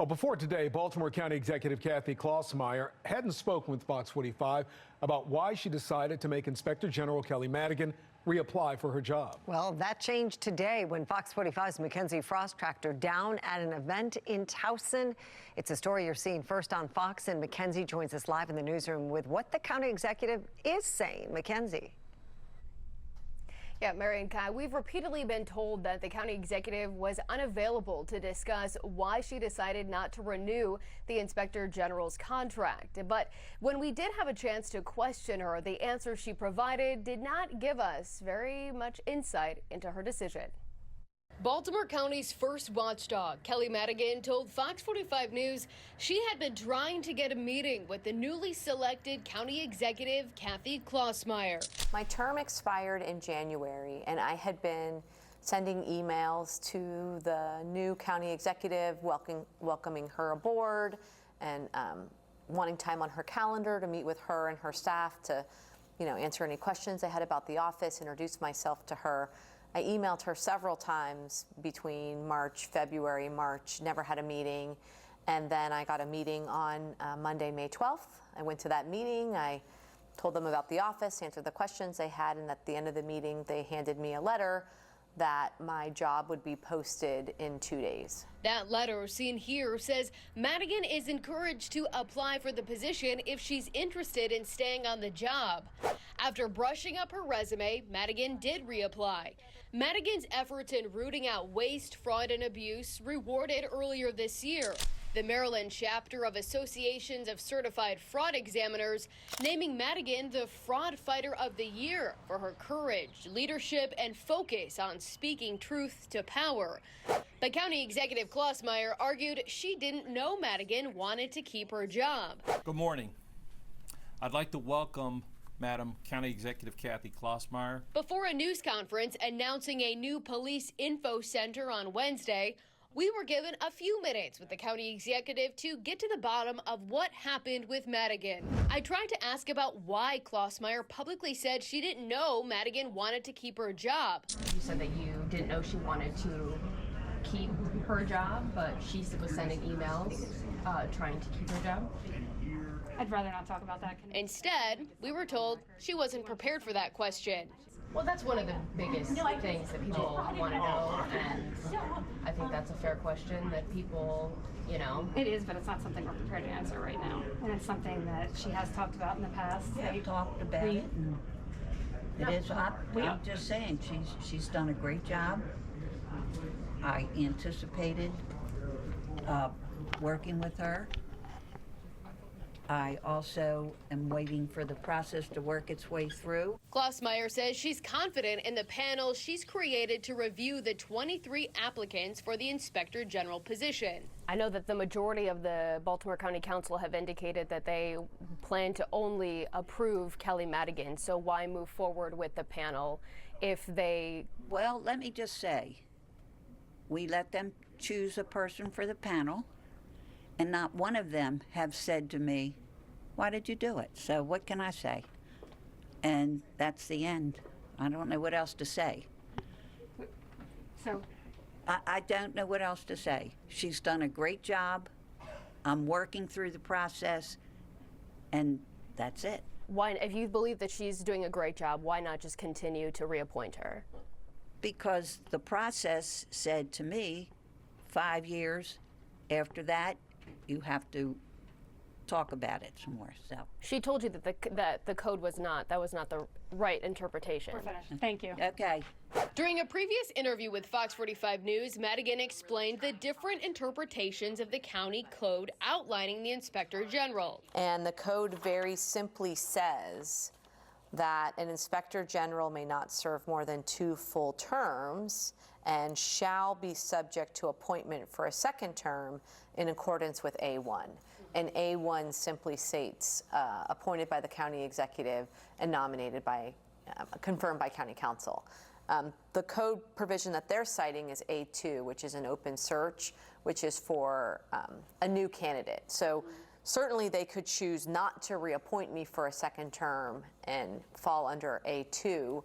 Well, before today, Baltimore County Executive Kathy Klausmeier hadn't spoken with Fox 45 about why she decided to make Inspector General Kelly Madigan reapply for her job. Well, that changed today when Fox 45's Mackenzie Frost tracked her down at an event in Towson. It's a story you're seeing first on Fox, and Mackenzie joins us live in the newsroom with what the county executive is saying. Mackenzie. Yeah, Mary and Kai, we've repeatedly been told that the county executive was unavailable to discuss why she decided not to renew the Inspector General's contract. But when we did have a chance to question her, the answer she provided did not give us very much insight into her decision. Baltimore County's first watchdog, Kelly Madigan, told Fox 45 News she had been trying to get a meeting with the newly selected county executive, Kathy Klausmeier. My term expired in January, and I had been sending emails to the new county executive, welcoming her aboard, and wanting time on her calendar to meet with her and her staff to, answer any questions I had about the office, introduce myself to her. I emailed her several times between February, March, never had a meeting. And then I got a meeting on Monday, May 12th. I went to that meeting. I told them about the office, answered the questions they had, and at the end of the meeting, they handed me a letter that my job would be posted in 2 days. That letter, seen here, says Madigan is encouraged to apply for the position if she's interested in staying on the job. After brushing up her resume, Madigan did reapply. Madigan's efforts in rooting out waste, fraud, and abuse rewarded earlier this year. The Maryland chapter of Associations of Certified Fraud Examiners naming Madigan the Fraud Fighter of the Year for her courage, leadership, and focus on speaking truth to power. But County Executive Klausmeier argued she didn't know Madigan wanted to keep her job. Good morning. I'd like to welcome Madam County Executive Kathy Klausmeier. Before a news conference announcing a new police info center on Wednesday, we were given a few minutes with the county executive to get to the bottom of what happened with Madigan. I tried to ask about why Klausmeier publicly said she didn't know Madigan wanted to keep her job. You said that you didn't know she wanted to keep her job, but she was sending emails trying to keep her job. I'd rather not talk about that. Instead, we were told she wasn't prepared for that question. Well, that's one of the biggest things that people want to know, and I think that's a fair question that people, It is, but it's not something we're prepared to answer right now. And it's something that she has talked about in the past. Yeah, we talked about it. And it is. I'm just saying, she's done a great job. I anticipated working with her. I also am waiting for the process to work its way through. Klausmeier says she's confident in the panel she's created to review the 23 applicants for the Inspector General position. I know that the majority of the Baltimore County Council have indicated that they plan to only approve Kelly Madigan, so why move forward with the panel if they... Well, let me just say, we let them choose a person for the panel, and not one of them have said to me, why did you do it? So what can I say? And that's the end. I don't know what else to say. So? I don't know what else to say. She's done a great job. I'm working through the process, and that's it. Why, if you believe that she's doing a great job, why not just continue to reappoint her? Because the process said to me, 5 years. After that, you have to talk about it some more. So she told you that the code was not the right interpretation. We're finished. Thank you. Okay. During a previous interview with Fox 45 News, Madigan explained the different interpretations of the county code outlining the Inspector General. And the code very simply says that an Inspector General may not serve more than 2 full terms and shall be subject to appointment for a second term in accordance with A1. And A1 simply states appointed by the county executive and nominated by, confirmed by county council. The code provision that they're citing is A2, which is an open search, which is for a new candidate. So certainly they could choose not to reappoint me for a second term and fall under A2.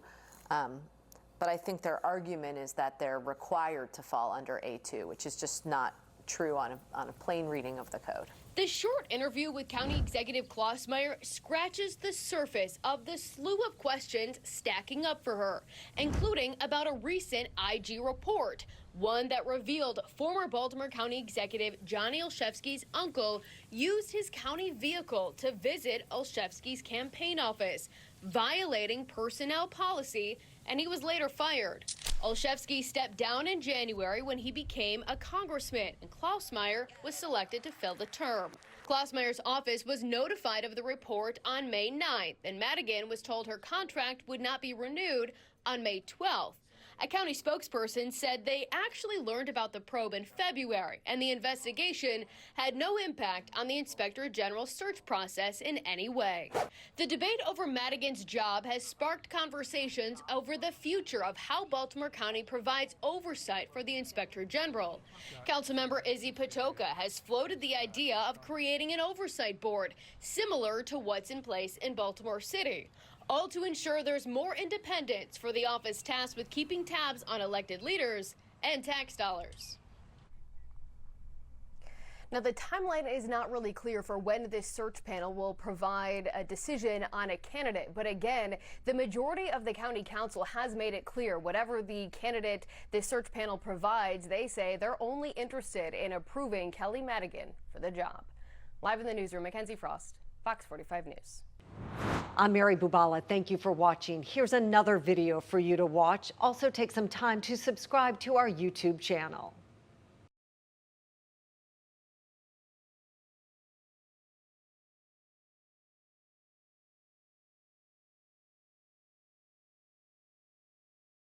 But I think their argument is that they're required to fall under A2, which is just not true on a plain reading of the code. This short interview with County Executive Klausmeier scratches the surface of the slew of questions stacking up for her, including about a recent IG report, one that revealed former Baltimore County Executive Johnny Olszewski's uncle used his county vehicle to visit Olszewski's campaign office, violating personnel policy, and he was later fired. Olszewski stepped down in January when he became a congressman, and Klausmeier was selected to fill the term. Klausmeier's office was notified of the report on May 9th, and Madigan was told her contract would not be renewed on May 12th. A county spokesperson said they actually learned about the probe in February, and the investigation had no impact on the Inspector General's search process in any way. The debate over Madigan's job has sparked conversations over the future of how Baltimore County provides oversight for the Inspector General. Councilmember Izzy Patoka has floated the idea of creating an oversight board, similar to what's in place in Baltimore City, all to ensure there's more independence for the office tasked with keeping tabs on elected leaders and tax dollars. Now, the timeline is not really clear for when this search panel will provide a decision on a candidate. But again, the majority of the county council has made it clear whatever the candidate this search panel provides, they say they're only interested in approving Kelly Madigan for the job. Live in the newsroom, Mackenzie Frost, Fox 45 News. I'm Mary Bubala. Thank you for watching. Here's another video for you to watch. Also take some time to subscribe to our YouTube channel.